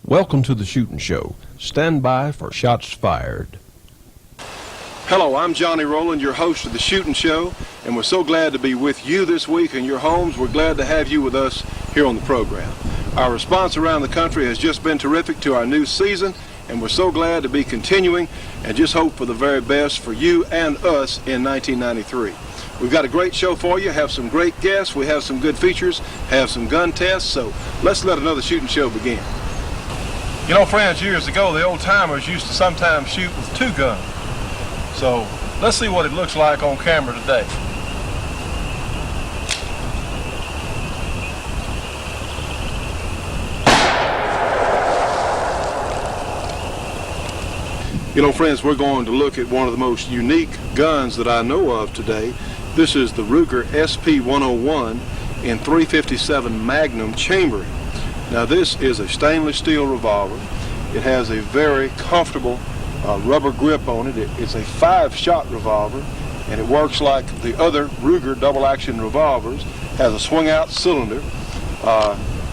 Welcome to the Shootin' Show. Stand by for shots fired. Hello, I'm Johnny Rowland, your host of the Shootin' Show, and we're so glad to be with you this week in your homes. We're glad to have you with us here on the program. Our response around the country has just been terrific to our new season, and we're so glad to be continuing and just hope for the very best for you and us in 1993. We've got a great show for you, have some great guests, we have some good features, have some gun tests, so let's let another Shootin' Show begin. You know, friends, years ago, the old-timers used to sometimes shoot with two guns. So let's see what it looks like on camera today. You know, friends, we're going to look at one of the most unique guns that I know of today. This is the Ruger SP-101 in .357 Magnum chambering. Now, this is a stainless steel revolver. It has a very comfortable rubber grip on it. It's a 5-shot revolver, and it works like the other Ruger double-action revolvers. Has a swing-out cylinder.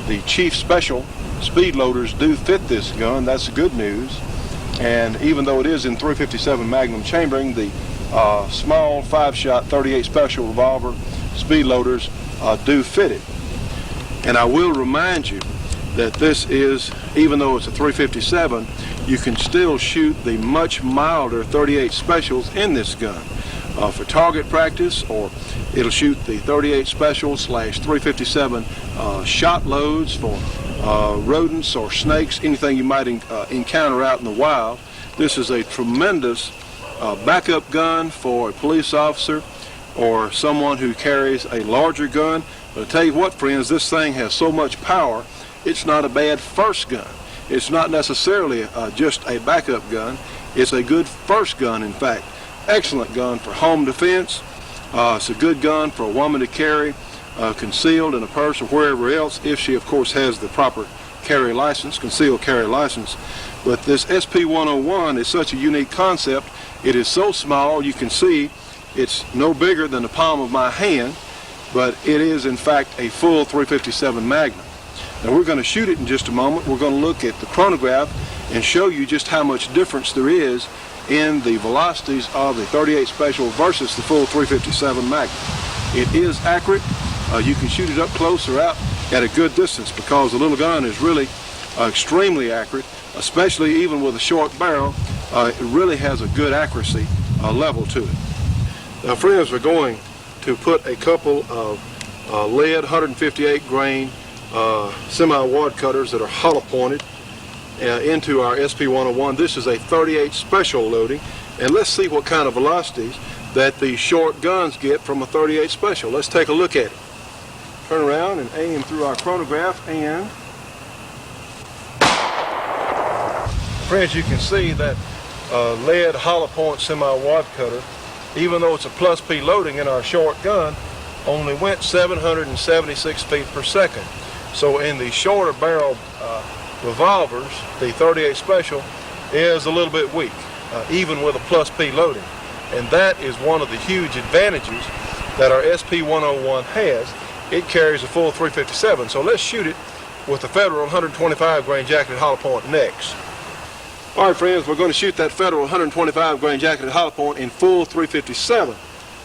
The Chief Special speed loaders do fit this gun. That's the good news. And even though it is in .357 Magnum chambering, the small 5-shot 38 Special revolver speed loaders do fit it. And I will remind you that this is, even though it's a .357, you can still shoot the much milder 38 Specials in this gun for target practice, or it'll shoot the 38 Special / .357 shot loads for rodents or snakes, anything you might encounter out in the wild. This is a tremendous backup gun for a police officer or someone who carries a larger gun. But I tell you what, friends, this thing has so much power, it's not a bad first gun. It's not necessarily just a backup gun. It's a good first gun, in fact. Excellent gun for home defense. It's a good gun for a woman to carry concealed in a purse or wherever else, if she, of course, has the proper carry license, concealed carry license. But this SP-101 is such a unique concept. It is so small, you can see it's no bigger than the palm of my hand, but it is, in fact, a full .357 Magnum. Now, we're going to shoot it in just a moment. We're going to look at the chronograph and show you just how much difference there is in the velocities of the 38 Special versus the full .357 Magnum. It is accurate. You can shoot it up close or out at a good distance because the little gun is really extremely accurate, especially even with a short barrel. It really has a good accuracy level to it. Now, friends, we're going to put a couple of lead 158 grain semi-wad cutters that are hollow pointed into our SP-101. This is a 38 Special loading, and let's see what kind of velocities that the short guns get from a 38 Special. Let's take a look at it. Turn around and aim through our chronograph, and friends, you can see that lead hollow point semi-wad cutter, even though it's a plus P loading in our short gun, only went 776 feet per second. So in the shorter barrel revolvers, the 38 Special is a little bit weak, even with a plus P loading. And that is one of the huge advantages that our SP-101 has. It carries a full .357. So let's shoot it with the Federal 125 grain jacketed hollow point next. All right, friends, we're going to shoot that Federal 125 grain jacketed hollow point in full .357.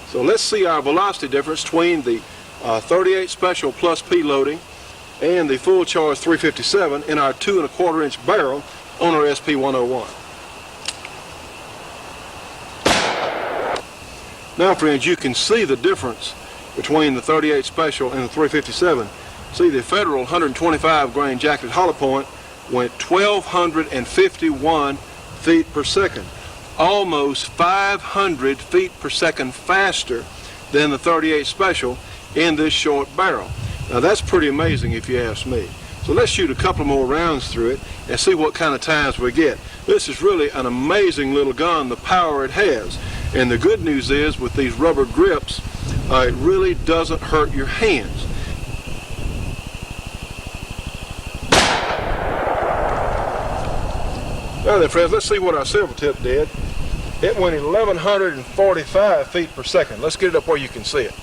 So let's see our velocity difference between the 38 Special plus P loading and the full charge .357 in our 2 1/4 inch barrel on our SP-101. Now, friends, you can see the difference between the 38 Special and the .357. See, the Federal 125 grain jacketed hollow point went 1,251 feet per second, almost 500 feet per second faster than the 38 Special in this short barrel. Now, that's pretty amazing if you ask me. So let's shoot a couple more rounds through it and see what kind of times we get. This is really an amazing little gun, the power it has. And the good news is, with these rubber grips, it really doesn't hurt your hands. Now then, friends, let's see what our silver tip did. It went 1,145 feet per second. Let's get it up where you can see it.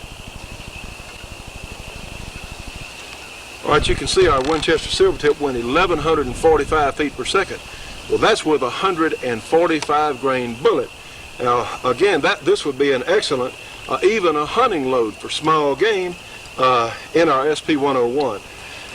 All right, you can see our Winchester Silvertip went 1,145 feet per second. Well, that's with a 145 grain bullet. Now, again, this would be an excellent, even a hunting load for small game in our SP-101.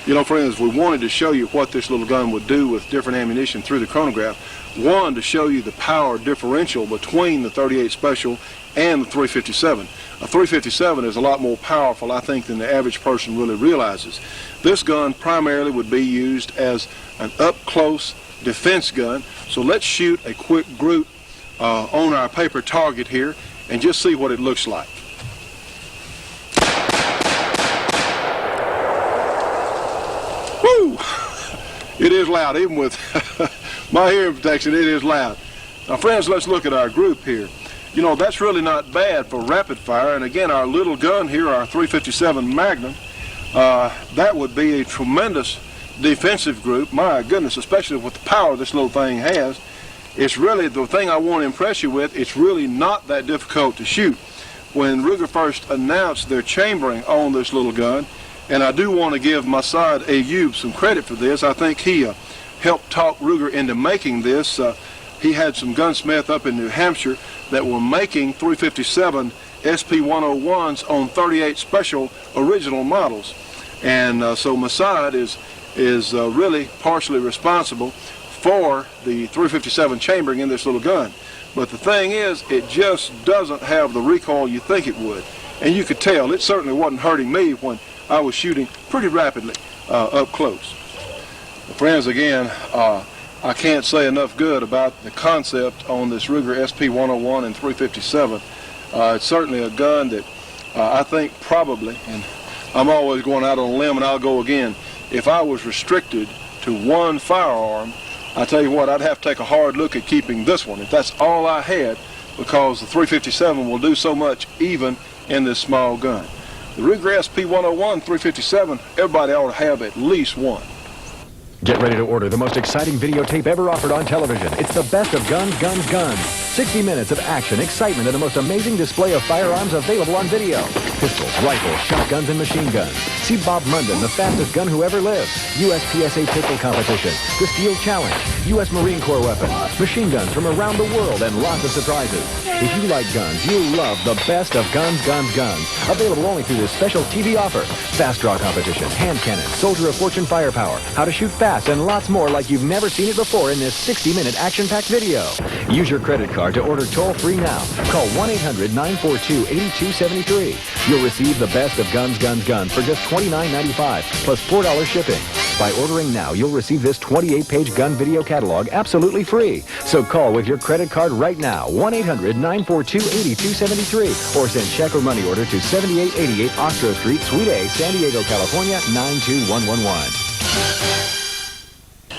You know, friends, we wanted to show you what this little gun would do with different ammunition through the chronograph. One, to show you the power differential between the 38 Special and the 357. A 357 is a lot more powerful, I think, than the average person really realizes. This gun primarily would be used as an up-close defense gun. So let's shoot a quick group on our paper target here and just see what it looks like. Woo! It is loud, even with my hearing protection, it is loud. Now, friends, let's look at our group here. You know, that's really not bad for rapid fire. And again, our little gun here, our 357 Magnum, that would be a tremendous defensive group. My goodness, especially with the power this little thing has. It's really the thing I want to impress you with. It's really not that difficult to shoot. When Ruger first announced their chambering on this little gun, and I do want to give Masad Ayub some credit for this. I think he helped talk Ruger into making this. He had some gunsmith up in New Hampshire that were making 357 SP-101s on 38 Special original models. And so Masad is really partially responsible for the 357 chambering in this little gun. But the thing is, it just doesn't have the recoil you think it would. And you could tell it certainly wasn't hurting me when I was shooting pretty rapidly up close. Friends, again, I can't say enough good about the concept on this Ruger SP-101 and 357. It's certainly a gun that I think probably, and I'm always going out on a limb and I'll go again, if I was restricted to one firearm, I tell you what, I'd have to take a hard look at keeping this one, if that's all I had, because the 357 will do so much even in this small gun. The Ruger SP-101, 357, everybody ought to have at least one. Get ready to order the most exciting videotape ever offered on television. It's the best of guns, guns, guns. 60 minutes of action, excitement, and the most amazing display of firearms available on video. Pistols, rifles, shotguns, and machine guns. See Bob Munden, the fastest gun who ever lived. USPSA pistol competition, the Steel Challenge, U.S. Marine Corps weapons, machine guns from around the world, and lots of surprises. If you like guns, you'll love the best of guns, guns, guns. Available only through this special TV offer. Fast draw competition, hand cannon, Soldier of Fortune firepower, how to shoot fast, and lots more like you've never seen it before in this 60-minute action-packed video. Use your credit card to order toll-free now. Call 1-800-942-8273. You'll receive the best of guns, guns, guns for just $29.95 plus $4 shipping. By ordering now, you'll receive this 28-page gun video catalog absolutely free. So call with your credit card right now, 1-800-942-8273, or send check or money order to 7888 Ostro Street, Suite A, San Diego, California, 92111.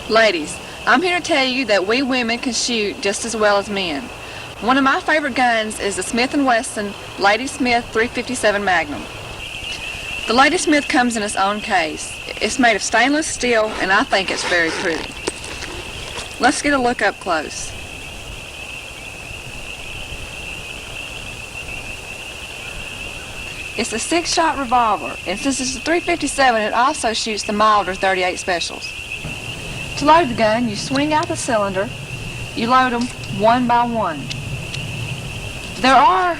Ladies, I'm here to tell you that we women can shoot just as well as men. One of my favorite guns is the Smith & Wesson Lady Smith 357 Magnum. The Lady Smith comes in its own case. It's made of stainless steel, and I think it's very pretty. Let's get a look up close. It's a 6-shot revolver, and since it's a 357, it also shoots the milder 38 Specials. To load the gun, you swing out the cylinder. You load them one by one. There are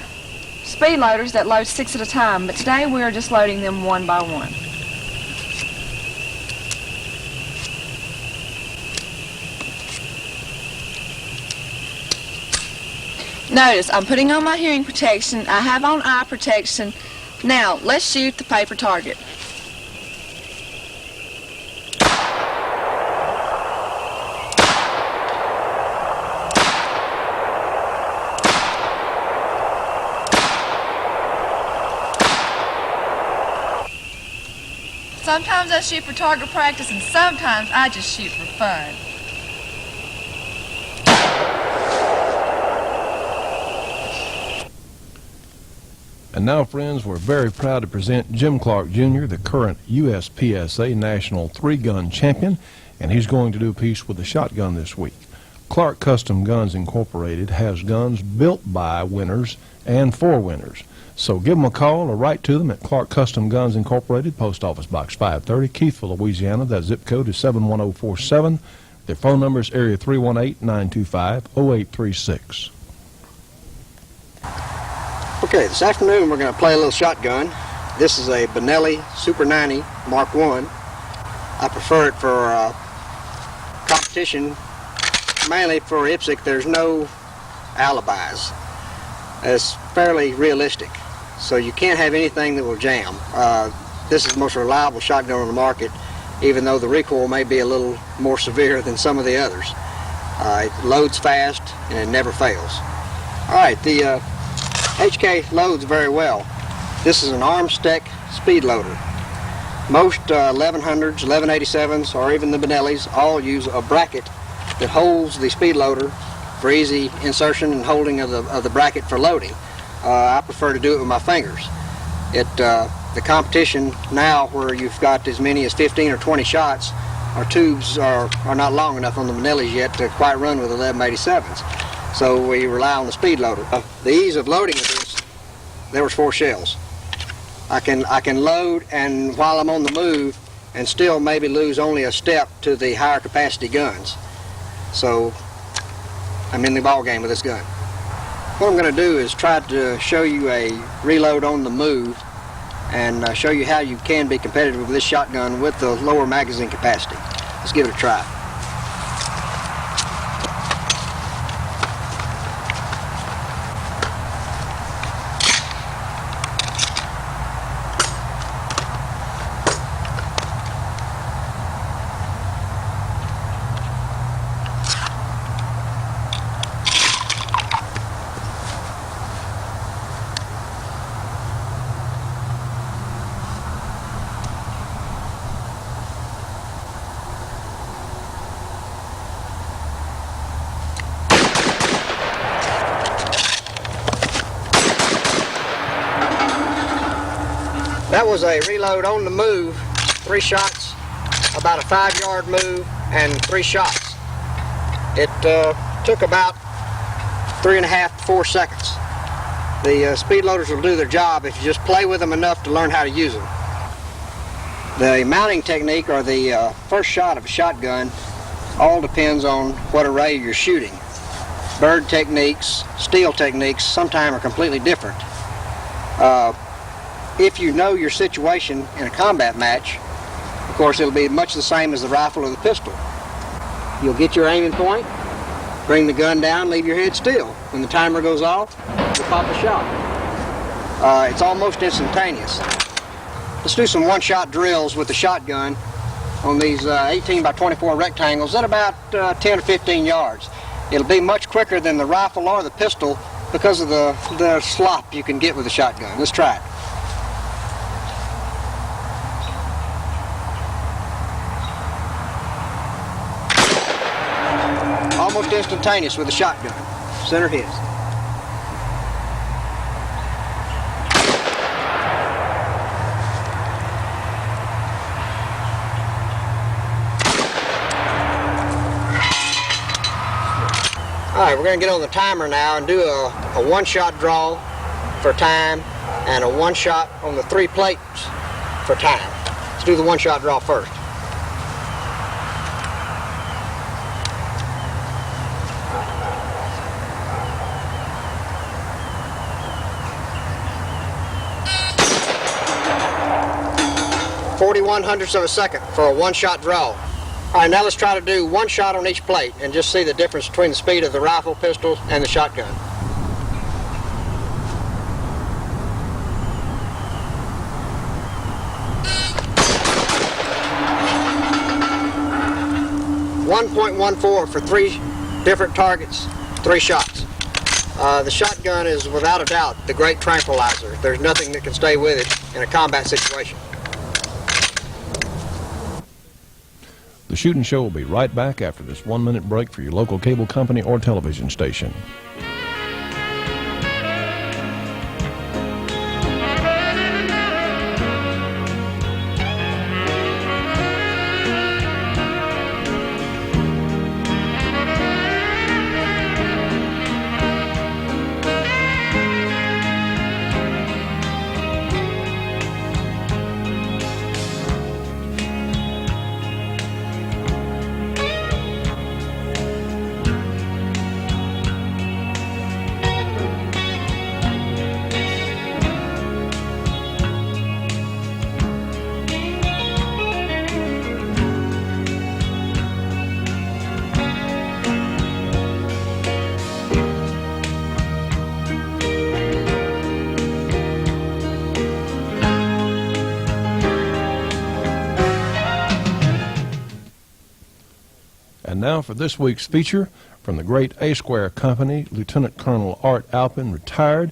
speed loaders that load 6 at a time, but today we are just loading them one by one. Notice I'm putting on my hearing protection. I have on eye protection. Now let's shoot the paper target. Sometimes I shoot for target practice, and sometimes I just shoot for fun. And now, friends, we're very proud to present Jim Clark Jr., the current USPSA National 3-Gun Champion, and he's going to do a piece with a shotgun this week. Clark Custom Guns Incorporated has guns built by winners and for winners. So give them a call or write to them at Clark Custom Guns Incorporated, Post Office Box 530, Keithville, Louisiana. That zip code is 71047. Their phone number is area 318-925-0836. Okay, this afternoon we're going to play a little shotgun. This is a Benelli Super 90 Mark I. I prefer it for competition, mainly for IPSC. There's no alibis. It's fairly realistic, so you can't have anything that will jam. This is the most reliable shotgun on the market, even though the recoil may be a little more severe than some of the others. It loads fast and it never fails. All right, the HK loads very well. This is an Armstead speed loader. Most 1100s, 1187s, or even the Benellis all use a bracket that holds the speed loader for easy insertion and holding of the bracket for loading. I prefer to do it with my fingers. The competition now, where you've got as many as 15 or 20 shots, our tubes are not long enough on the Benellis yet to quite run with 1187s. So we rely on the speed loader. The ease of loading of this, there was 4 shells. I can load, and while I'm on the move, and still maybe lose only a step to the higher capacity guns. So I'm in the ball game with this gun. What I'm going to do is try to show you a reload on the move and show you how you can be competitive with this shotgun with the lower magazine capacity. Let's give it a try. That was a reload on the move, 3 shots, about a 5-yard move, and 3 shots. It took about 3.5 to 4 seconds. The speed loaders will do their job if you just play with them enough to learn how to use them. The mounting technique, or the first shot of a shotgun, all depends on what array you're shooting. Bird techniques, steel techniques, sometimes are completely different. If you know your situation in a combat match, of course it'll be much the same as the rifle or the pistol. You'll get your aiming point, bring the gun down, leave your head still. When the timer goes off, you pop a shot. It's almost instantaneous. Let's do some one-shot drills with the shotgun on these 18 by 24 rectangles at about 10 or 15 yards. It'll be much quicker than the rifle or the pistol because of the slop you can get with the shotgun. Let's try it. Almost instantaneous with the shotgun. Center hits. All right, we're going to get on the timer now and do a one-shot draw for time and a one-shot on the 3 plates for time. Let's do the one-shot draw first. .41 of a second for a one-shot draw. All right, now let's try to do 1 shot on each plate and just see the difference between the speed of the rifle, pistol, and the shotgun. .14 for 3 different targets, 3 shots. The shotgun is without a doubt the great tranquilizer. There's nothing that can stay with it in a combat situation. The Shootin' Show will be right back after this 1-minute break for your local cable company or television station. now for this week's feature from the great A-Square Company, Lieutenant Colonel Art Alphin, retired.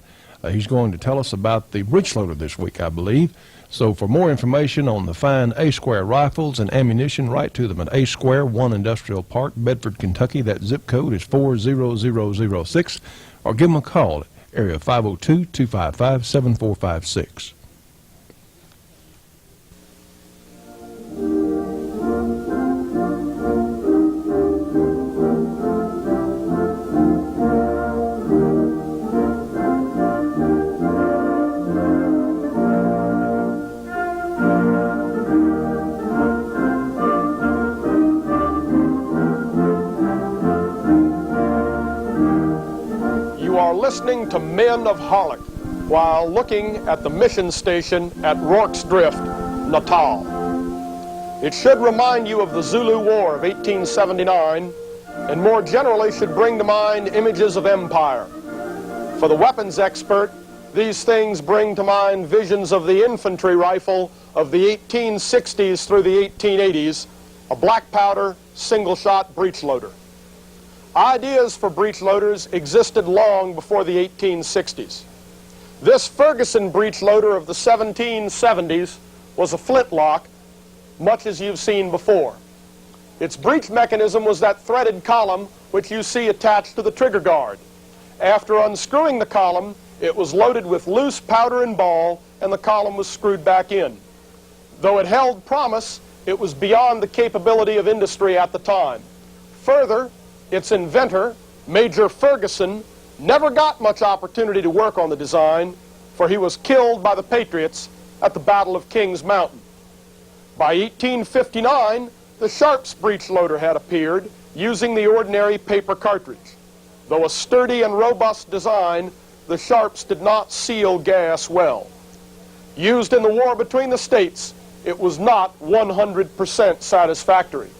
He's going to tell us about the breech loader this week, I believe. So for more information on the fine A-Square rifles and ammunition, write to them at A-Square, 1 Industrial Park, Bedford, Kentucky. That zip code is 40006. Or give them a call at area 502-255-7456. Listening to Men of Harlech while looking at the mission station at Rorke's Drift, Natal. It should remind you of the Zulu War of 1879 and more generally should bring to mind images of empire. For the weapons expert, these things bring to mind visions of the infantry rifle of the 1860s through the 1880s, a black powder single-shot breech loader. Ideas for breech loaders existed long before the 1860s. This Ferguson breech loader of the 1770s was a flintlock, much as you've seen before. Its breech mechanism was that threaded column which you see attached to the trigger guard. After unscrewing the column, it was loaded with loose powder and ball, and the column was screwed back in. Though it held promise, it was beyond the capability of industry at the time. Further, its inventor, Major Ferguson, never got much opportunity to work on the design, for he was killed by the Patriots at the Battle of Kings Mountain. By 1859, the Sharps breech loader had appeared, using the ordinary paper cartridge. Though a sturdy and robust design, the Sharps did not seal gas well. Used in the war between the states, it was not 100% satisfactory.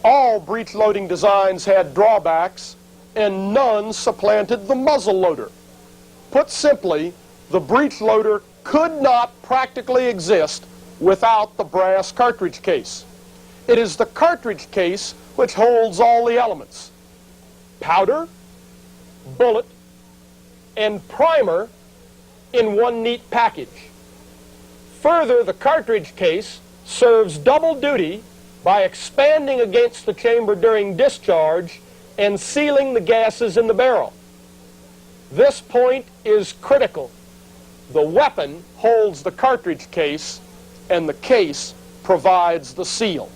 All breech loading designs had drawbacks, and none supplanted the muzzle loader. Put simply, the breech loader could not practically exist without the brass cartridge case. It is the cartridge case which holds all the elements: powder, bullet, and primer in one neat package. Further, the cartridge case serves double duty by expanding against the chamber during discharge and sealing the gases in the barrel. This point is critical. The weapon holds the cartridge case, and the case provides the seal.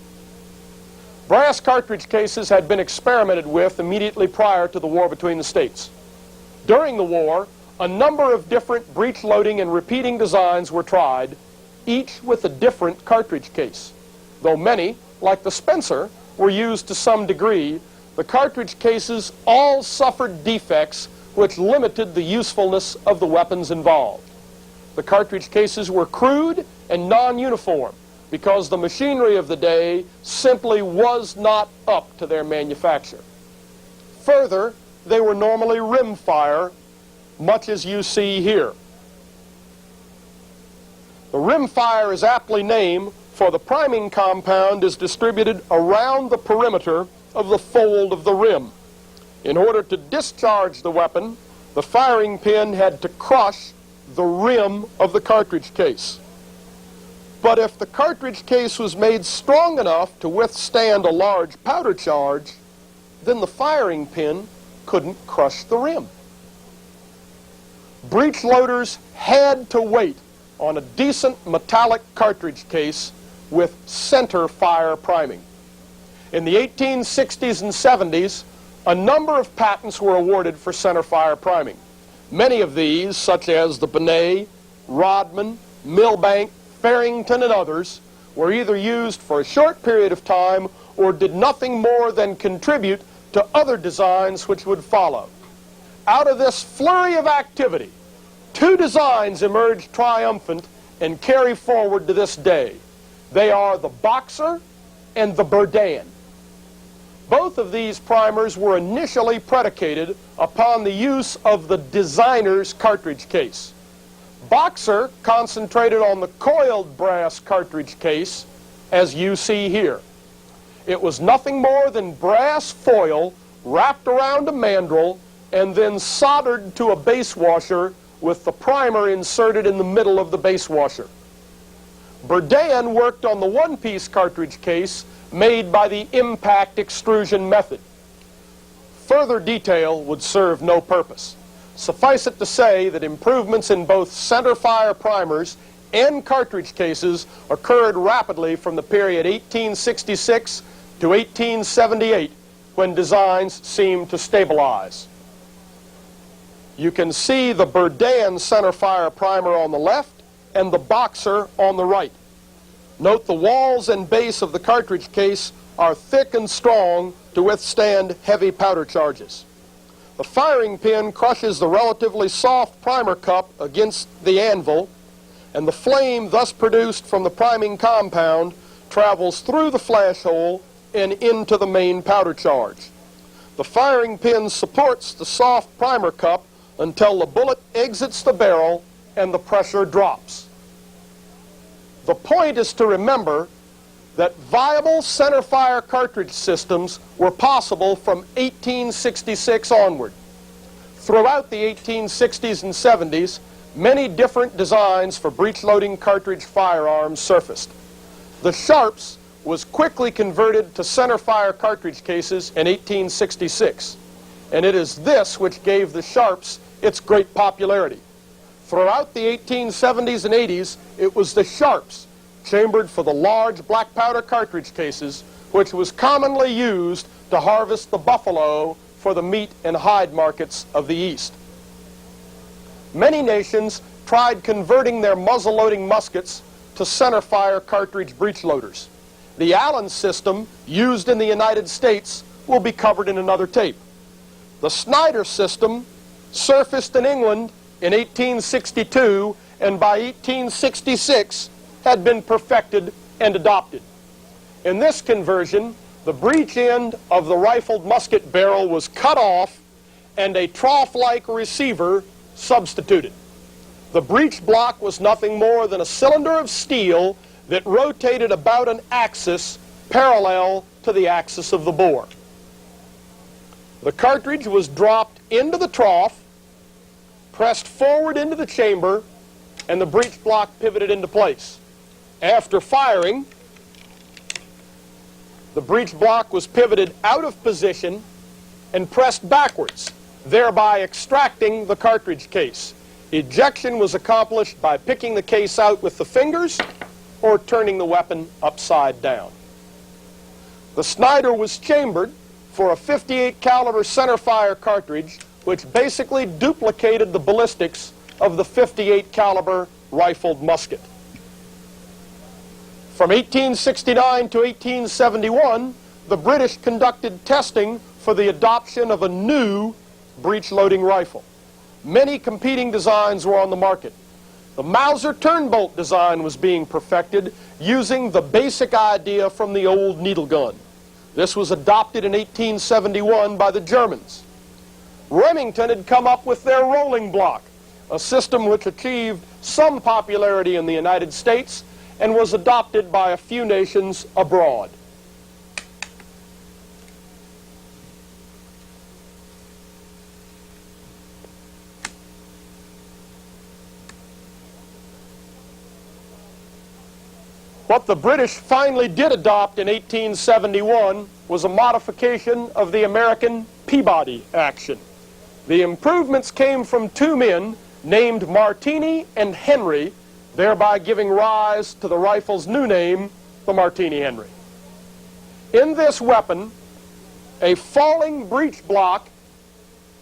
Brass cartridge cases had been experimented with immediately prior to the war between the states. During the war, a number of different breech loading and repeating designs were tried, each with a different cartridge case. Though many, like the Spencer, were used to some degree, the cartridge cases all suffered defects which limited the usefulness of the weapons involved. The cartridge cases were crude and non-uniform because the machinery of the day simply was not up to their manufacture. Further, they were normally rimfire, much as you see here. The rimfire is aptly named, for the priming compound is distributed around the perimeter of the fold of the rim. In order to discharge the weapon, the firing pin had to crush the rim of the cartridge case. But if the cartridge case was made strong enough to withstand a large powder charge, then the firing pin couldn't crush the rim. Breech loaders had to wait on a decent metallic cartridge case with center fire priming. In the 1860s and 70s, a number of patents were awarded for center fire priming. Many of these, such as the Benet, Rodman, Milbank, Farrington, and others, were either used for a short period of time or did nothing more than contribute to other designs which would follow. Out of this flurry of activity, two designs emerged triumphant and carry forward to this day. They are the Boxer and the Berdan. Both of these primers were initially predicated upon the use of the designer's cartridge case. Boxer concentrated on the coiled brass cartridge case, as you see here. It was nothing more than brass foil wrapped around a mandrel and then soldered to a base washer with the primer inserted in the middle of the base washer. Burdan worked on the one-piece cartridge case made by the impact extrusion method. Further detail would serve no purpose. Suffice it to say that improvements in both centerfire primers and cartridge cases occurred rapidly from the period 1866 to 1878, when designs seemed to stabilize. You can see the Burdan centerfire primer on the left and the Boxer on the right. Note the walls and base of the cartridge case are thick and strong to withstand heavy powder charges. The firing pin crushes the relatively soft primer cup against the anvil, and the flame thus produced from the priming compound travels through the flash hole and into the main powder charge. The firing pin supports the soft primer cup until the bullet exits the barrel and the pressure drops. The point is to remember that viable centerfire cartridge systems were possible from 1866 onward. Throughout the 1860s and 70s, many different designs for breech-loading cartridge firearms surfaced. The Sharps was quickly converted to centerfire cartridge cases in 1866, and it is this which gave the Sharps its great popularity. Throughout the 1870s and 80s, it was the Sharps, chambered for the large black powder cartridge cases, which was commonly used to harvest the buffalo for the meat and hide markets of the East. Many nations tried converting their muzzle-loading muskets to centerfire cartridge breech loaders. The Allen system, used in the United States, will be covered in another tape. The Snyder system surfaced in England in 1862, and by 1866 had been perfected and adopted. In this conversion, the breech end of the rifled musket barrel was cut off and a trough-like receiver substituted. The breech block was nothing more than a cylinder of steel that rotated about an axis parallel to the axis of the bore. The cartridge was dropped into the trough, pressed forward into the chamber, and the breech block pivoted into place. After firing, the breech block was pivoted out of position and pressed backwards, thereby extracting the cartridge case. Ejection was accomplished by picking the case out with the fingers or turning the weapon upside down. The Snyder was chambered for a .58 caliber centerfire cartridge, which basically duplicated the ballistics of the .58 caliber rifled musket. From 1869 to 1871, the British conducted testing for the adoption of a new breech-loading rifle. Many competing designs were on the market. The Mauser turnbolt design was being perfected using the basic idea from the old needle gun. This was adopted in 1871 by the Germans. Remington had come up with their rolling block, a system which achieved some popularity in the United States and was adopted by a few nations abroad. What the British finally did adopt in 1871 was a modification of the American Peabody action. The improvements came from two men named Martini and Henry, thereby giving rise to the rifle's new name, the Martini-Henry. In this weapon, a falling breech block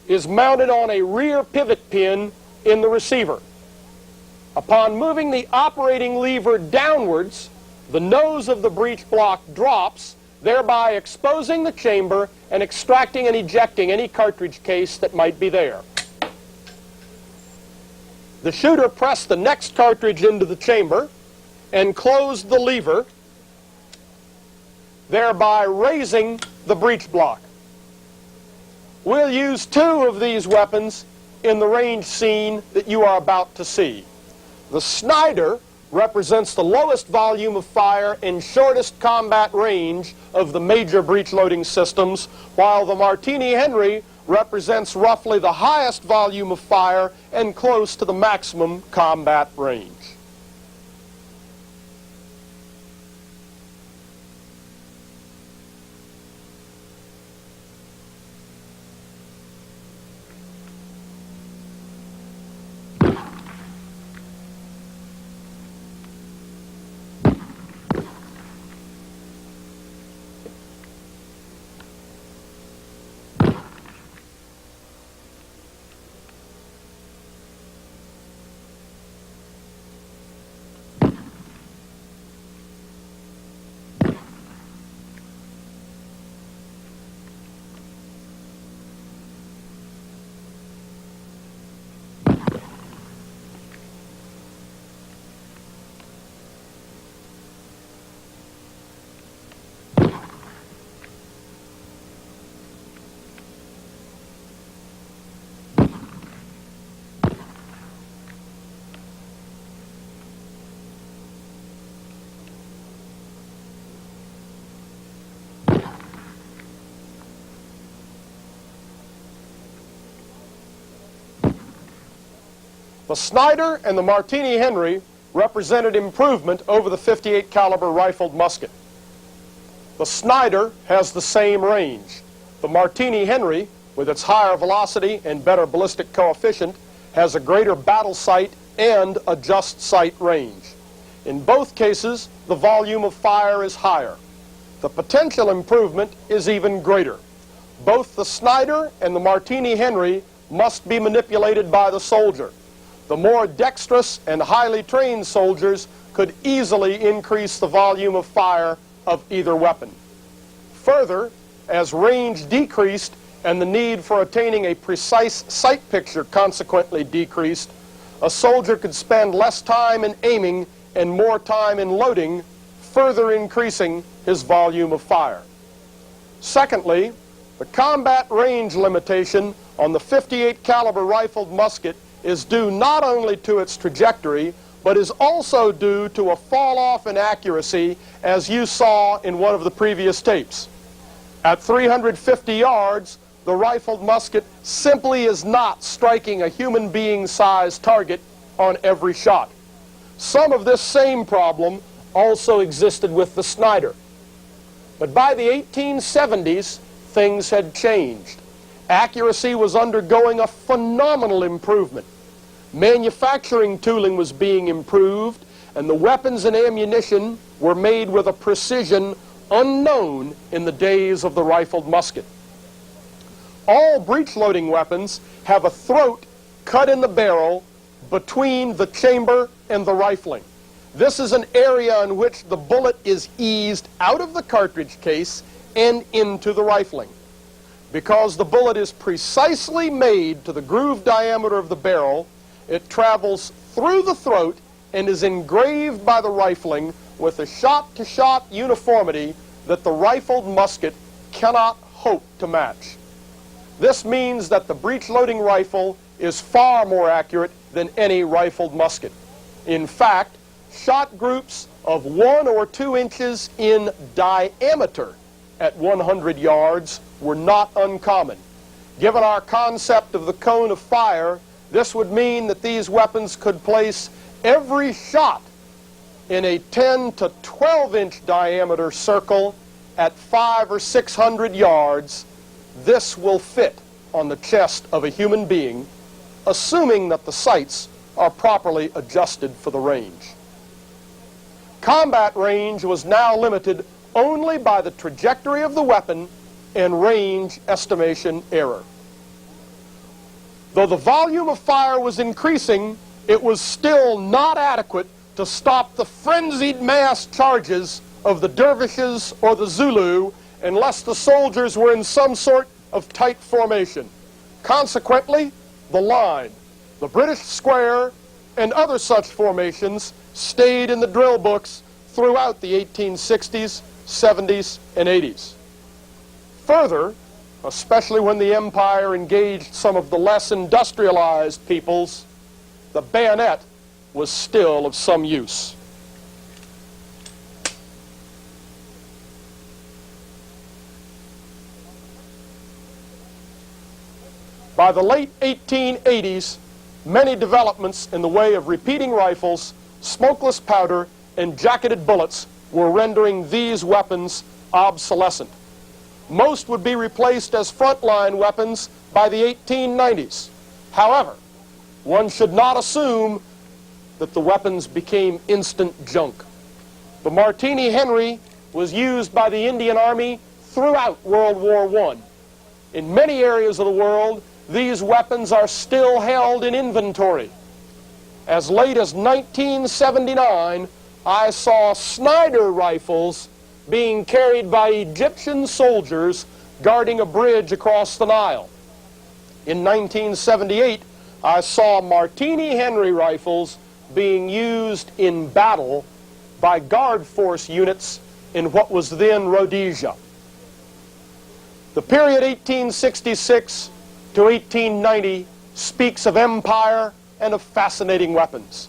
is mounted on a rear pivot pin in the receiver. Upon moving the operating lever downwards, the nose of the breech block drops, thereby exposing the chamber and extracting and ejecting any cartridge case that might be there. The shooter pressed the next cartridge into the chamber and closed the lever, thereby raising the breech block. We'll use two of these weapons in the range scene that you are about to see. The Snyder represents the lowest volume of fire and shortest combat range of the major breech-loading systems, while the Martini-Henry represents roughly the highest volume of fire and close to the maximum combat range. The Snyder and the Martini-Henry represented improvement over the .58 caliber rifled musket. The Snyder has the same range. The Martini-Henry, with its higher velocity and better ballistic coefficient, has a greater battle sight and a just sight range. In both cases, the volume of fire is higher. The potential improvement is even greater. Both the Snyder and the Martini-Henry must be manipulated by the soldier. The more dexterous and highly trained soldiers could easily increase the volume of fire of either weapon. Further, as range decreased and the need for attaining a precise sight picture consequently decreased, a soldier could spend less time in aiming and more time in loading, further increasing his volume of fire. Secondly, the combat range limitation on the .58 caliber rifled musket is due not only to its trajectory, but is also due to a fall-off in accuracy, as you saw in one of the previous tapes. At 350 yards, the rifled musket simply is not striking a human being-sized target on every shot. Some of this same problem also existed with the Snyder. But by the 1870s, things had changed. Accuracy was undergoing a phenomenal improvement. Manufacturing tooling was being improved, and the weapons and ammunition were made with a precision unknown in the days of the rifled musket. All breech-loading weapons have a throat cut in the barrel between the chamber and the rifling. This is an area in which the bullet is eased out of the cartridge case and into the rifling. Because the bullet is precisely made to the groove diameter of the barrel, it travels through the throat and is engraved by the rifling with a shot-to-shot uniformity that the rifled musket cannot hope to match. This means that the breech-loading rifle is far more accurate than any rifled musket. In fact, shot groups of 1 or 2 inches in diameter at 100 yards were not uncommon. Given our concept of the cone of fire, this would mean that these weapons could place every shot in a 10 to 12 inch diameter circle at 500 or 600 yards. This will fit on the chest of a human being, assuming that the sights are properly adjusted for the range. Combat range was now limited only by the trajectory of the weapon and range estimation error. Though the volume of fire was increasing, it was still not adequate to stop the frenzied mass charges of the dervishes or the Zulu unless the soldiers were in some sort of tight formation. Consequently, the line, the British square, and other such formations stayed in the drill books throughout the 1860s, 70s, and 80s. Further, especially when the empire engaged some of the less industrialized peoples, the bayonet was still of some use. By the late 1880s, many developments in the way of repeating rifles, smokeless powder, and jacketed bullets were rendering these weapons obsolescent. Most would be replaced as frontline weapons by the 1890s. However, one should not assume that the weapons became instant junk. The Martini Henry was used by the Indian Army throughout World War I. In many areas of the world, these weapons are still held in inventory. As late as 1979, I saw Snider rifles being carried by Egyptian soldiers guarding a bridge across the Nile. In 1978, I saw Martini Henry rifles being used in battle by Guard Force units in what was then Rhodesia. The period 1866 to 1890 speaks of empire and of fascinating weapons.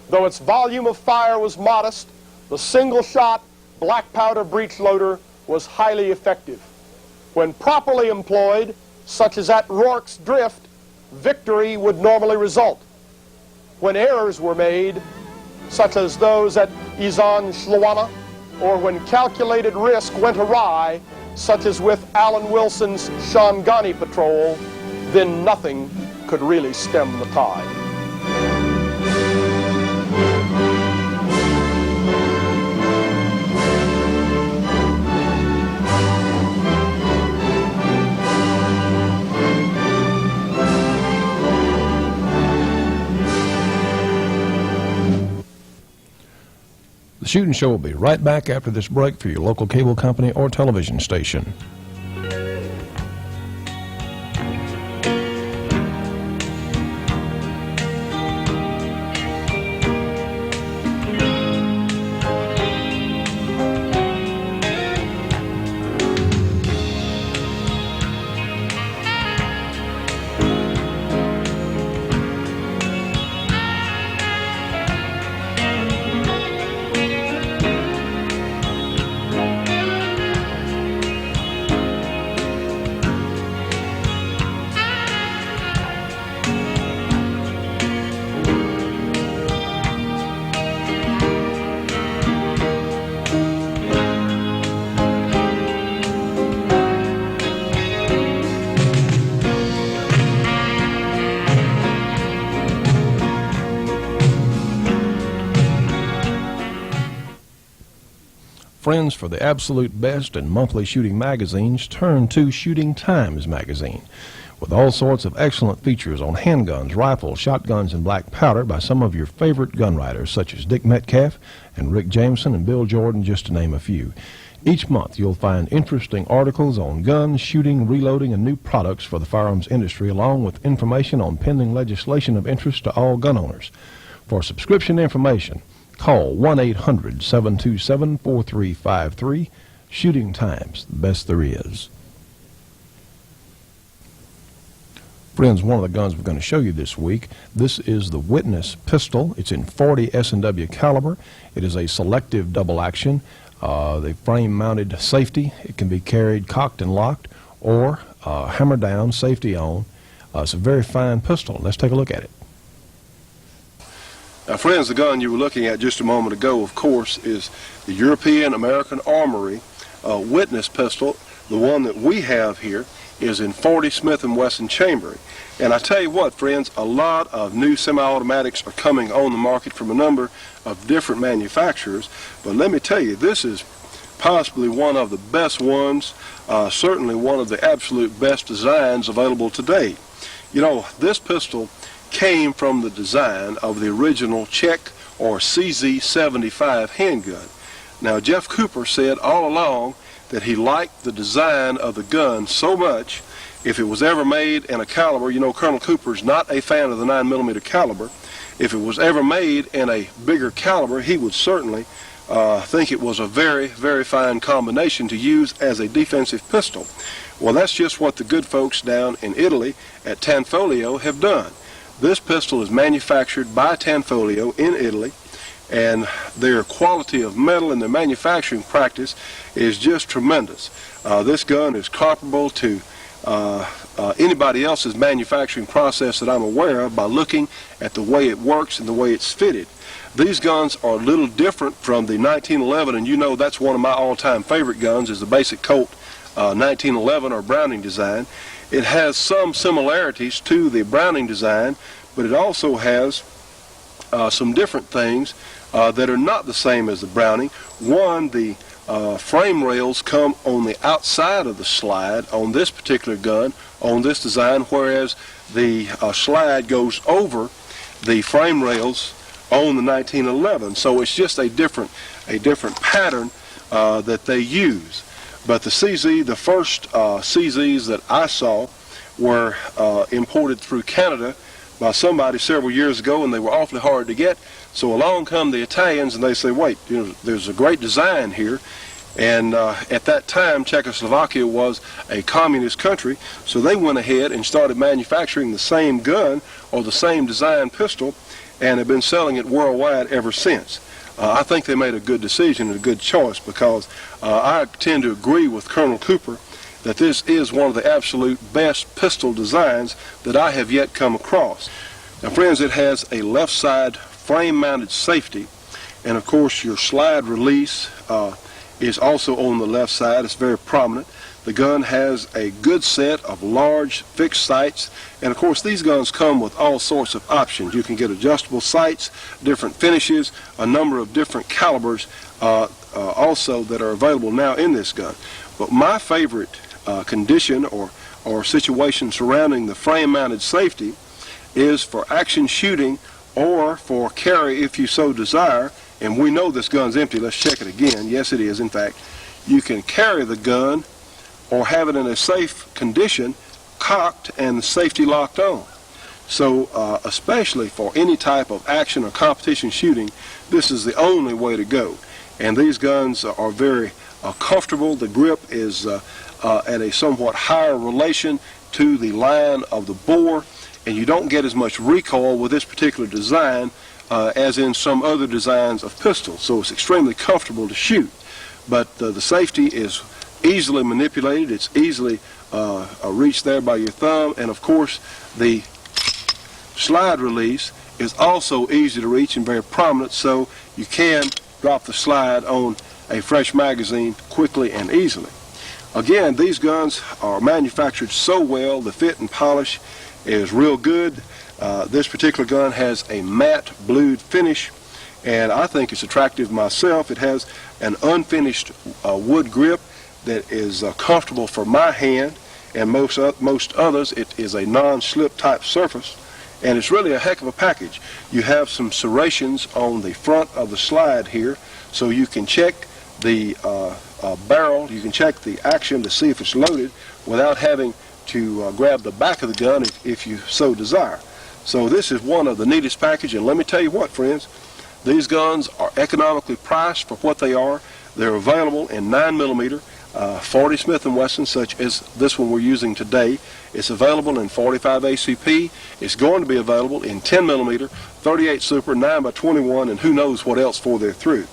Though its volume of fire was modest, the single-shot black powder breech loader was highly effective. When properly employed, such as at Rorke's Drift, victory would normally result. When errors were made, such as those at Izan Shlowana, or when calculated risk went awry, such as with Alan Wilson's Shangani Patrol, then nothing could really stem the tide. The Shootin' Show will be right back after this break for your local cable company or television station. Friends, for the absolute best in monthly shooting magazines, turn to Shooting Times magazine. With all sorts of excellent features on handguns, rifles, shotguns, and black powder by some of your favorite gun writers, such as Dick Metcalf and Rick Jameson and Bill Jordan, just to name a few. Each month you'll find interesting articles on guns, shooting, reloading, and new products for the firearms industry, along with information on pending legislation of interest to all gun owners. For subscription information, call 1-800-727-4353. Shooting Times, the best there is. Friends, one of the guns we're going to show you this week, this is the Witness pistol. It's in .40 S&W caliber. It is a selective double action. The frame-mounted safety. It can be carried cocked and locked or hammer down, safety on. It's a very fine pistol. Let's take a look at it. Now, friends, the gun you were looking at just a moment ago, of course, is the European American Armory Witness pistol. The one that we have here is in .40 Smith & Wesson chambering. And I tell you what, friends, a lot of new semi-automatics are coming on the market from a number of different manufacturers. But let me tell you, this is possibly one of the best ones, certainly one of the absolute best designs available today. You know, this pistol came from the design of the original Czech or CZ75 handgun. Now, Jeff Cooper said all along that he liked the design of the gun so much, if it was ever made in a caliber, you know, Colonel Cooper's not a fan of the 9mm caliber. If it was ever made in a bigger caliber, he would certainly think it was a very, very fine combination to use as a defensive pistol. Well, that's just what the good folks down in Italy at Tanfoglio have done. This pistol is manufactured by Tanfoglio in Italy, and their quality of metal and their manufacturing practice is just tremendous. This gun is comparable to anybody else's manufacturing process that I'm aware of by looking at the way it works and the way it's fitted. These guns are a little different from the 1911, and you know that's one of my all-time favorite guns, is the basic Colt 1911 or Browning design. It has some similarities to the Browning design, but it also has some different things that are not the same as the Browning. One, the frame rails come on the outside of the slide on this particular gun, on this design, whereas the slide goes over the frame rails on the 1911. So it's just a different pattern that they use. But the CZ, the first CZs that I saw were imported through Canada by somebody several years ago, and they were awfully hard to get. So along come the Italians, and they say, wait, you know, there's a great design here. And at that time, Czechoslovakia was a communist country, so they went ahead and started manufacturing the same gun or the same design pistol, and have been selling it worldwide ever since. I think they made a good decision and a good choice, because I tend to agree with Colonel Cooper that this is one of the absolute best pistol designs that I have yet come across. Now friends, it has a left side frame mounted safety, and of course your slide release is also on the left side. It's very prominent. The gun has a good set of large fixed sights, and of course these guns come with all sorts of options. You can get adjustable sights, different finishes, a number of different calibers also that are available now in this gun. But my favorite condition or situation surrounding the frame mounted safety is for action shooting or for carry if you so desire. And we know this gun's empty. Let's check it again. Yes, it is. In fact, you can carry the gun or have it in a safe condition, cocked and safety locked on. So especially for any type of action or competition shooting, this is the only way to go. And these guns are very comfortable. The grip is at a somewhat higher relation to the line of the bore, and you don't get as much recoil with this particular design as in some other designs of pistols. So it's extremely comfortable to shoot. But the safety is easily manipulated. It's easily reached there by your thumb, and of course the slide release is also easy to reach and very prominent, so you can drop the slide on a fresh magazine quickly and easily. Again, these guns are manufactured so well. The fit and polish is real good. This particular gun has a matte blued finish, and I think it's attractive myself. It has an unfinished wood grip that is comfortable for my hand, and most others it is a non-slip type surface, and it's really a heck of a package. You have some serrations on the front of the slide here, so you can check the barrel, you can check the action to see if it's loaded without having to grab the back of the gun if you so desire. So this is one of the neatest packages, and let me tell you what, friends, these guns are economically priced for what they are. They're available in 9mm, 40 Smith & Wesson, such as this one we're using today. It's available in 45 ACP. It's going to be available in 10mm, 38 Super, 9x21, and who knows what else for they're through.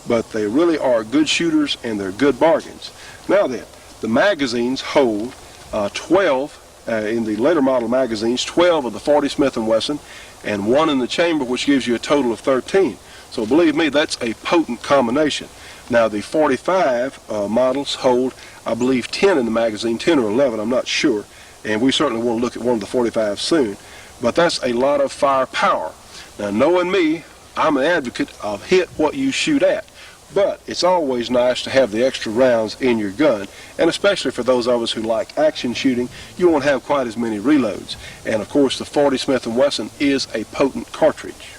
But they really are good shooters, and they're good bargains. Now then, the magazines hold 12, in the later model magazines, 12 of the 40 Smith & Wesson, and 1 in the chamber, which gives you a total of 13. So believe me, that's a potent combination. Now the 45 models hold, I believe, 10 in the magazine, 10 or 11, I'm not sure, and we certainly want to look at one of the 45s soon. But that's a lot of firepower. Now knowing me, I'm an advocate of hit what you shoot at. But it's always nice to have the extra rounds in your gun, and especially for those of us who like action shooting, you won't have quite as many reloads. And of course the 40 Smith & Wesson is a potent cartridge.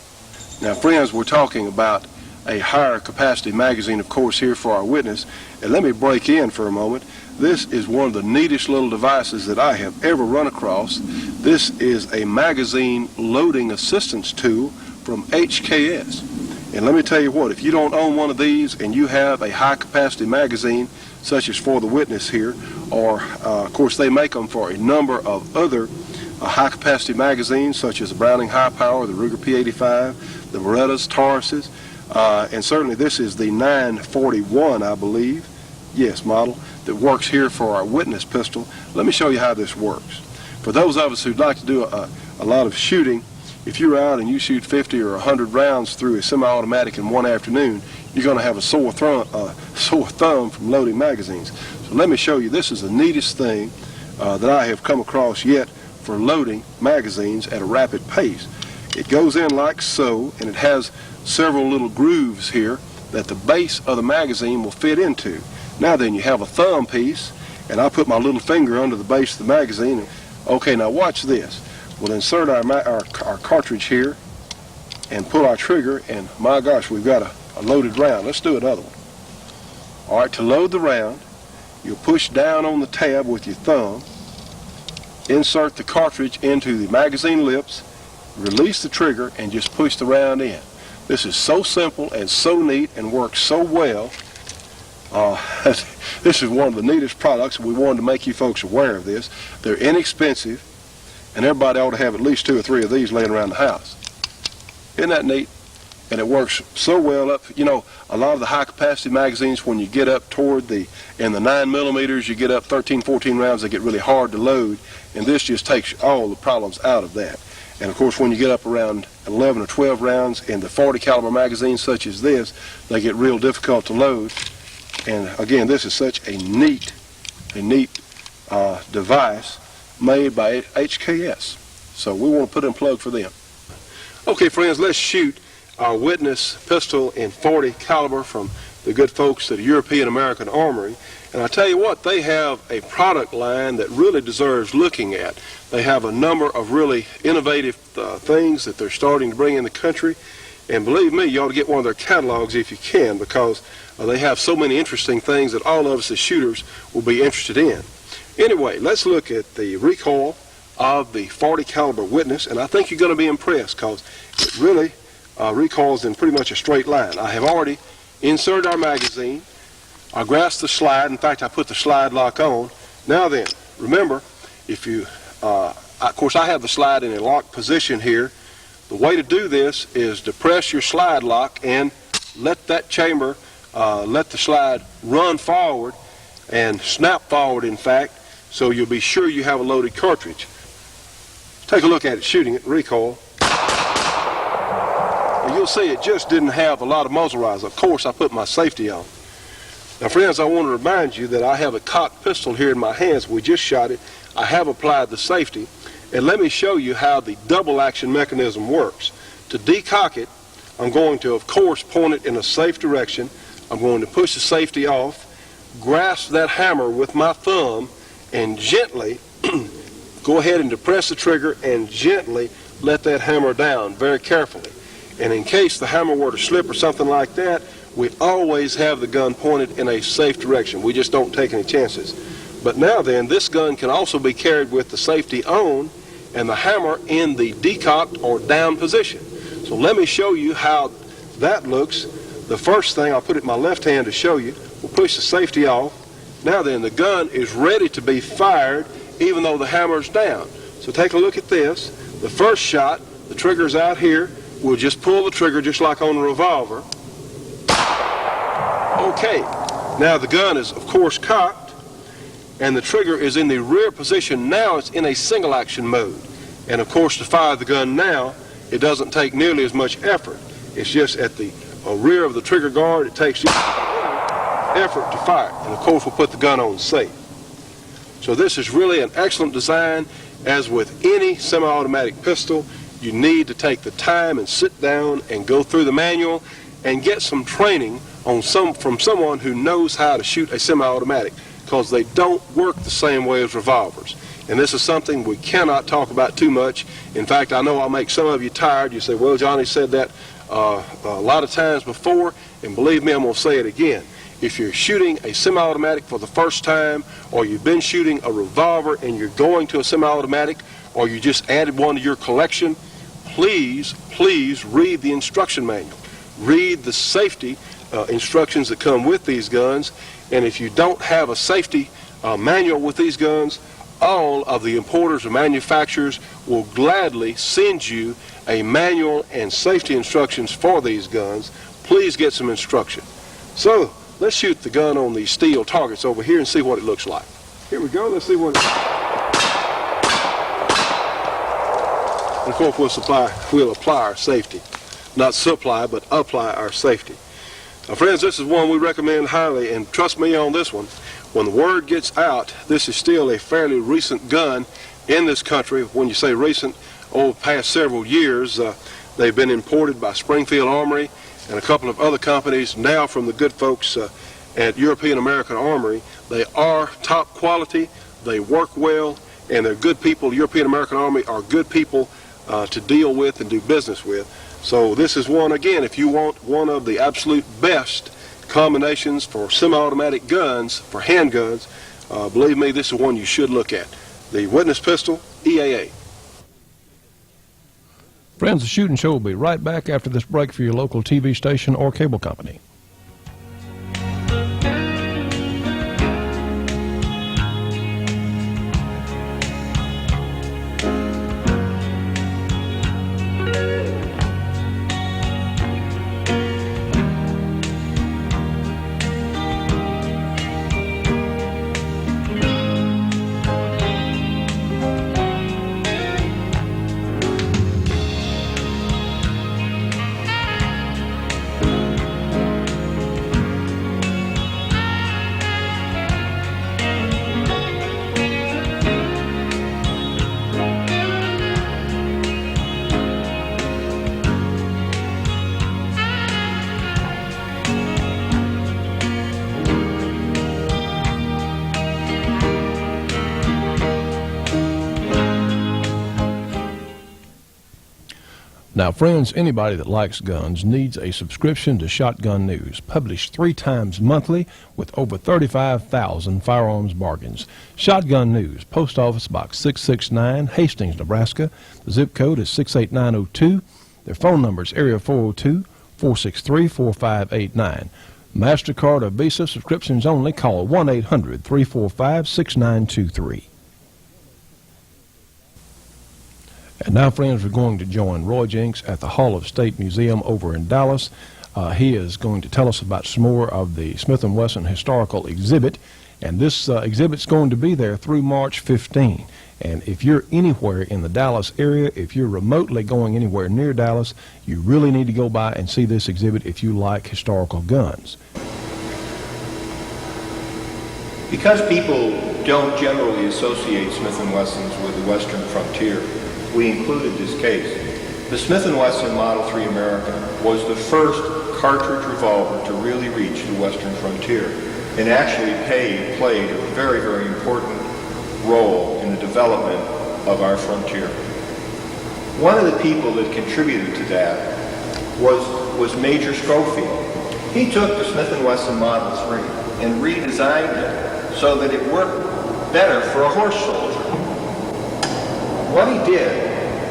Now friends, we're talking about a higher capacity magazine, of course, here for our witness, and let me break in for a moment. This is one of the neatest little devices that I have ever run across. This is a magazine loading assistance tool from HKS. And let me tell you what, if you don't own one of these and you have a high capacity magazine, such as for the witness here, or of course they make them for a number of other high capacity magazines, such as the Browning High Power, the Ruger P85, the Berettas, Tauruses, and certainly this is the 941, I believe, yes, model, that works here for our witness pistol. Let me show you how this works. For those of us who'd like to do a lot of shooting, if you're out and you shoot 50 or 100 rounds through a semi-automatic in one afternoon, you're going to have a sore thumb from loading magazines. So let me show you. This is the neatest thing that I have come across yet for loading magazines at a rapid pace. It goes in like so, and it has several little grooves here that the base of the magazine will fit into. Now then, you have a thumb piece, and I put my little finger under the base of the magazine. Okay, now watch this. We'll insert our cartridge here and pull our trigger, and my gosh, we've got a loaded round. Let's do another one. All right, to load the round, you'll push down on the tab with your thumb, insert the cartridge into the magazine lips, release the trigger, and just push the round in. This is so simple and so neat and works so well. This is one of the neatest products. We wanted to make you folks aware of this. They're inexpensive, and everybody ought to have at least 2 or 3 of these laying around the house. Isn't that neat? And it works so well up. You know, a lot of the high-capacity magazines, when you get up toward in the 9mm, you get up 13, 14 rounds, they get really hard to load, and this just takes all the problems out of that. And of course, when you get up around 11 or 12 rounds in the 40 caliber magazines such as this, they get real difficult to load. And again, this is such a neat device made by HKS. So we want to put in a plug for them. Okay, friends, let's shoot our Witness pistol in 40 caliber from the good folks at European American Armory. And I tell you what, they have a product line that really deserves looking at. They have a number of really innovative things that they're starting to bring in the country. And believe me, you ought to get one of their catalogs if you can, because they have so many interesting things that all of us as shooters will be interested in. Anyway, let's look at the recoil of the 40 caliber Witness, and I think you're going to be impressed because it really recoils in pretty much a straight line. I have already inserted our magazine. I grasped the slide. In fact, I put the slide lock on. Now then, remember, if you, of course, I have the slide in a locked position here. The way to do this is depress your slide lock and let that chamber, let the slide run forward and snap forward, in fact, so you'll be sure you have a loaded cartridge. Take a look at it shooting at recoil. And you'll see it just didn't have a lot of muzzle rise. Of course, I put my safety on. Now, friends, I want to remind you that I have a cocked pistol here in my hands. We just shot it. I have applied the safety. And let me show you how the double action mechanism works. To decock it, I'm going to, of course, point it in a safe direction. I'm going to push the safety off, grasp that hammer with my thumb, and gently go ahead and depress the trigger and gently let that hammer down very carefully. And in case the hammer were to slip or something like that, we always have the gun pointed in a safe direction. We just don't take any chances. But now then, this gun can also be carried with the safety on and the hammer in the decocked or down position. So let me show you how that looks. The first thing, I'll put it in my left hand to show you. We'll push the safety off. Now then, the gun is ready to be fired even though the hammer's down. So take a look at this. The first shot, the trigger's out here. We'll just pull the trigger just like on a revolver. Okay, now the gun is, of course, cocked, and the trigger is in the rear position. Now it's in a single action mode. And of course, to fire the gun now, it doesn't take nearly as much effort. It's just at the rear of the trigger guard, it takes effort to fire. And of course, we'll put the gun on safe. So this is really an excellent design. As with any semi-automatic pistol, you need to take the time and sit down and go through the manual and get some training on from someone who knows how to shoot a semi-automatic, because they don't work the same way as revolvers. And this is something we cannot talk about too much. In fact, I know I'll make some of you tired. You say, well, Johnny said that a lot of times before, and believe me, I'm going to say it again. If you're shooting a semi-automatic for the first time, or you've been shooting a revolver and you're going to a semi-automatic, or you just added one to your collection, please read the instruction manual. Read the safety instructions that come with these guns. And if you don't have a safety manual with these guns, all of the importers or manufacturers will gladly send you a manual and safety instructions for these guns. Please get some instruction. So let's shoot the gun on these steel targets over here and see what it looks like. Here we go. Let's see what And of course, we'll apply our safety. Not supply, but apply our safety. Now, friends, this is one we recommend highly, and trust me on this one. When the word gets out, this is still a fairly recent gun in this country. When you say recent, over the past several years, they've been imported by Springfield Armory and a couple of other companies. Now from the good folks at European American Armory. They are top quality, they work well, and they're good people. European American Armory are good people to deal with and do business with. So this is one, again, if you want one of the absolute best combinations for semi-automatic guns, for handguns, believe me, this is one you should look at. The Witness Pistol, EAA. Friends, the Shooting Show will be right back after this break for your local TV station or cable company. Now, friends, anybody that likes guns needs a subscription to Shotgun News, published 3 times monthly with over 35,000 firearms bargains. Shotgun News, Post Office Box 669, Hastings, Nebraska. The zip code is 68902. Their phone number is area 402-463-4589. MasterCard or Visa subscriptions only. Call 1-800-345-6923. And now, friends, we're going to join Roy Jenks at the Hall of State Museum over in Dallas. He is going to tell us about some more of the Smith & Wesson Historical Exhibit. And this exhibit's going to be there through March 15. And if you're anywhere in the Dallas area, if you're remotely going anywhere near Dallas, you really need to go by and see this exhibit if you like historical guns. Because people don't generally associate Smith & Wessons with the Western frontier, we included this case. The Smith & Wesson Model 3 American was the first cartridge revolver to really reach the Western frontier and actually played a very, very important role in the development of our frontier. One of the people that contributed to that was Major Schofield. He took the Smith & Wesson Model 3 and redesigned it so that it worked better for a horse soldier. What he did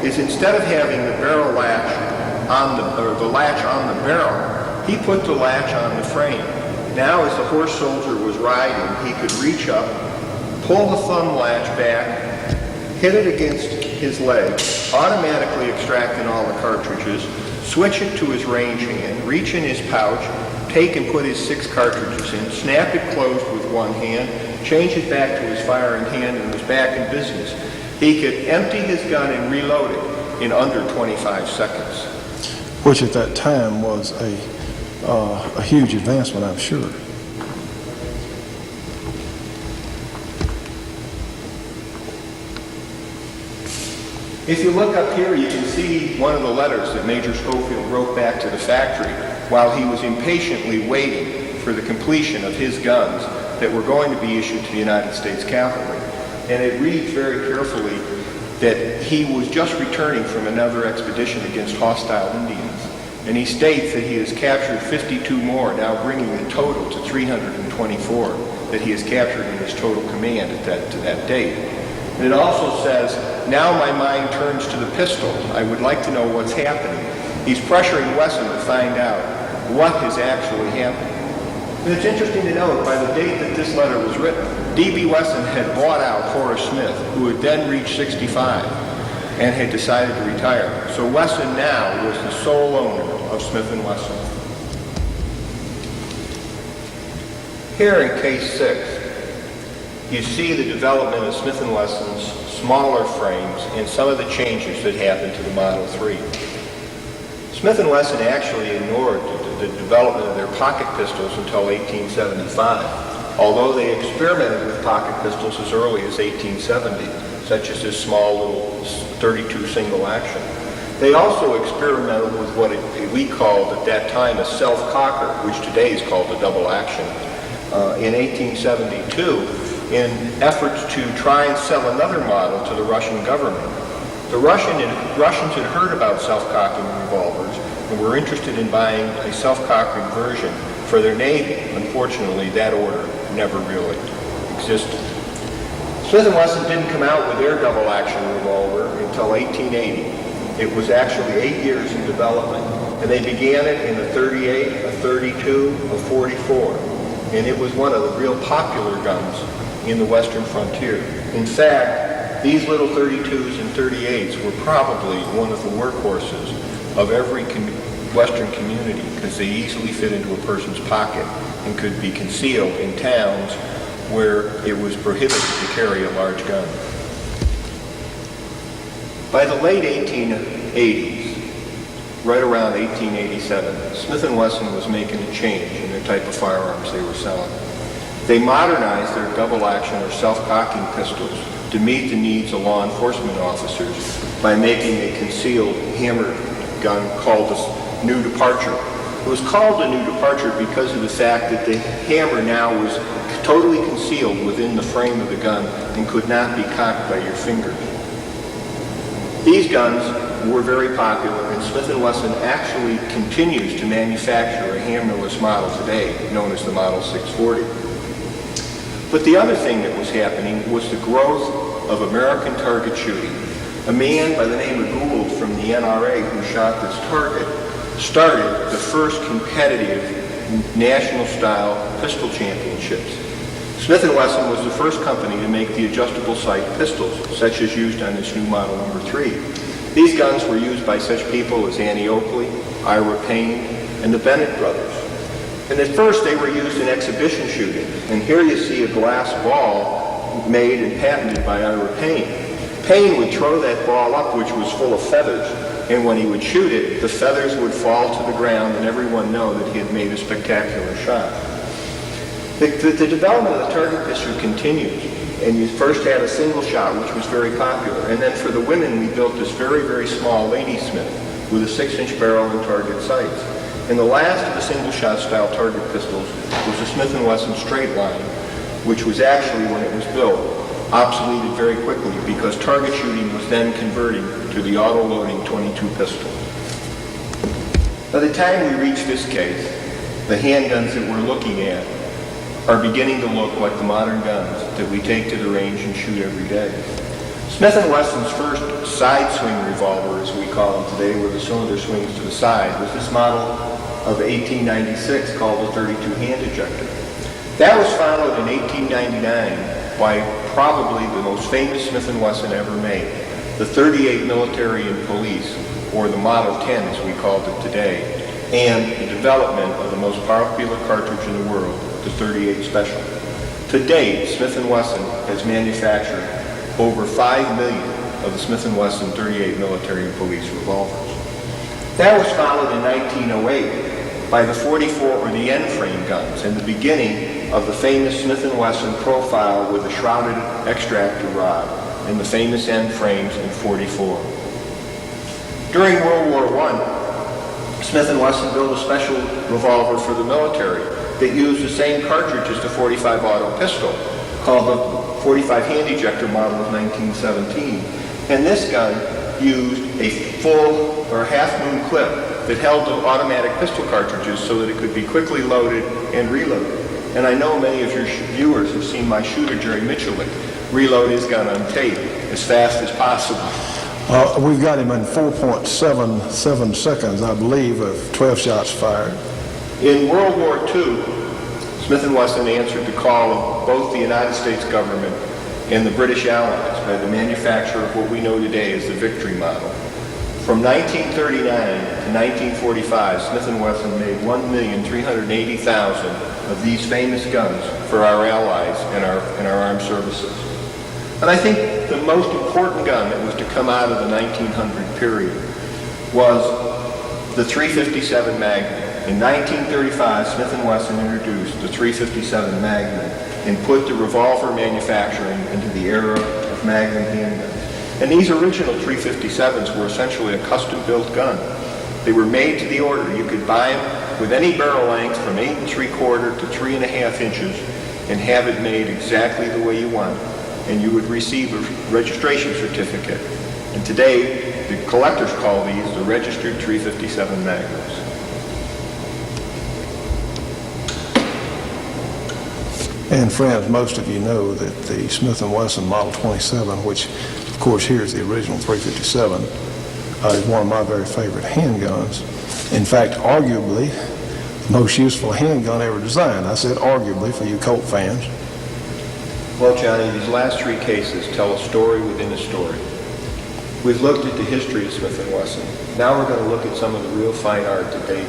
is, instead of having the barrel latch on the latch on the barrel, he put the latch on the frame. Now, as the horse soldier was riding, he could reach up, pull the thumb latch back, hit it against his leg, automatically extracting all the cartridges, switch it to his range hand, reach in his pouch, take and put his 6 cartridges in, snap it closed with one hand, change it back to his firing hand, and was back in business. He could empty his gun and reload it in under 25 seconds. Which at that time was a huge advancement, I'm sure. If you look up here, you can see one of the letters that Major Schofield wrote back to the factory while he was impatiently waiting for the completion of his guns that were going to be issued to the United States cavalry. And it reads very carefully that he was just returning from another expedition against hostile Indians. And he states that he has captured 52 more, now bringing the total to 324 that he has captured in his total command to that date. And it also says, now my mind turns to the pistol. I would like to know what's happening. He's pressuring Wesson to find out what has actually happened. And it's interesting to note, by the date that this letter was written, D.B. Wesson had bought out Horace Smith, who had then reached 65 and had decided to retire. So Wesson now was the sole owner of Smith & Wesson. Here in case 6, you see the development of Smith & Wesson's smaller frames and some of the changes that happened to the Model 3. Smith & Wesson actually ignored the development of their pocket pistols until 1875, although they experimented with pocket pistols as early as 1870, such as this small little 32 single action. They also experimented with what we called at that time a self-cocker, which today is called a double action, in 1872 in efforts to try and sell another model to the Russian government. The Russians had heard about self-cocking revolvers and were interested in buying a self-cocking version for their Navy. Unfortunately, that order never really existed. Smith & Wesson didn't come out with their double-action revolver until 1880. It was actually 8 years in development, and they began it in a 38, a 32, a 44, and it was one of the real popular guns in the Western frontier. In fact, these little 32s and 38s were probably one of the workhorses of every Western community because they easily fit into a person's pocket and could be concealed in towns where it was prohibited to carry a large gun. By the late 1880s, right around 1887, Smith & Wesson was making a change in the type of firearms they were selling. They modernized their double-action or self-cocking pistols to meet the needs of law enforcement officers by making a concealed hammer gun called the New Departure. It was called the New Departure because of the fact that the hammer now was totally concealed within the frame of the gun and could not be cocked by your fingers. These guns were very popular, and Smith & Wesson actually continues to manufacture a hammerless model today, known as the Model 640. But the other thing that was happening was the growth of American target shooting. A man by the name of Gould from the NRA who shot this target started the first competitive national-style pistol championships. Smith & Wesson was the first company to make the adjustable sight pistols, such as used on this new Model number 3. These guns were used by such people as Annie Oakley, Ira Payne, and the Bennett brothers. And at first they were used in exhibition shooting. And here you see a glass ball made and patented by Ira Payne. Payne would throw that ball up, which was full of feathers, and when he would shoot it, the feathers would fall to the ground and everyone know that he had made a spectacular shot. The development of the target pistol continues, and you first had a single shot, which was very popular, and then for the women we built this very, very small Ladysmith with a 6-inch barrel and target sights. And the last of the single-shot style target pistols was the Smith & Wesson straight line, which was actually, when it was built, obsoleted very quickly because target shooting was then converting to the auto-loading 22 pistol. By the time we reach this case, the handguns that we're looking at are beginning to look like the modern guns that we take to the range and shoot every day. Smith & Wesson's first side swing revolver, as we call them today, where the cylinder swings to the side, was this model of 1896 called the 32 hand ejector. That was followed in 1899 by probably the most famous Smith & Wesson ever made, the 38 Military and Police, or the Model 10 as we called it today, and the development of the most popular cartridge in the world, the 38 Special. To date, Smith & Wesson has manufactured over 5 million of the Smith & Wesson 38 Military and Police revolvers. That was followed in 1908 by the 44 or the N-frame guns and the beginning of the famous Smith & Wesson profile with the shrouded extractor rod and the famous N-frames in 44. During World War I, Smith & Wesson built a special revolver for the military that used the same cartridge as the 45 auto pistol, called the 45 hand ejector model of 1917. And this gun used a full or half-moon clip that held the automatic pistol cartridges so that it could be quickly loaded and reloaded. And I know many of your viewers have seen my shooter, Jerry Mitchell, reload his gun on tape as fast as possible. We've got him in 4.77 seconds, I believe, of 12 shots fired. In World War II, Smith & Wesson answered the call of both the United States government and the British Allies by the manufacture of what we know today as the Victory model. From 1939 to 1945, Smith & Wesson made 1,380,000 of these famous guns for our allies and our armed services. And I think the most important gun that was to come out of the 1900 period was the .357 Magnum. In 1935, Smith & Wesson introduced the .357 Magnum and put the revolver manufacturing into the era of Magnum handguns. And these original .357s were essentially a custom-built gun. They were made to the order. You could buy them with any barrel length from 8 3/4 to 3.5 inches and have it made exactly the way you want. And you would receive a registration certificate. And today, the collectors call these the registered .357 Magnums. And friends, most of you know that the Smith & Wesson Model 27, which of course here is the original .357, is one of my very favorite handguns. In fact, arguably, the most useful handgun ever designed. I said arguably for you Colt fans. Well, Johnny, these last three cases tell a story within a story. We've looked at the history of Smith & Wesson. Now we're going to look at some of the real fine art that they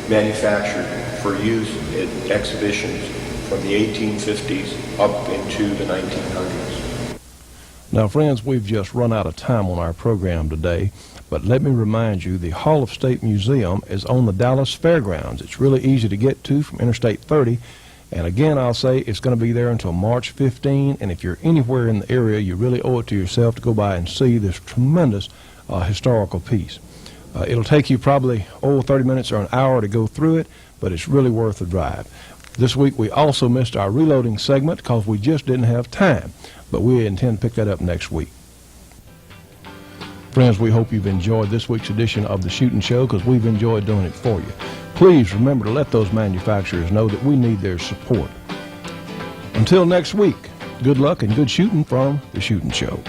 manufactured for use at exhibitions from the 1850s up into the 1900s. Now, friends, we've just run out of time on our program today, but let me remind you, the Hall of State Museum is on the Dallas Fairgrounds. It's really easy to get to from Interstate 30. And again, I'll say it's going to be there until March 15, and if you're anywhere in the area, you really owe it to yourself to go by and see this tremendous historical piece. It'll take you probably 30 minutes or an hour to go through it, but it's really worth the drive. This week we also missed our reloading segment because we just didn't have time, but we intend to pick that up next week. Friends, we hope you've enjoyed this week's edition of the Shootin' Show because we've enjoyed doing it for you. Please remember to let those manufacturers know that we need their support. Until next week, good luck and good shooting from the Shootin' Show.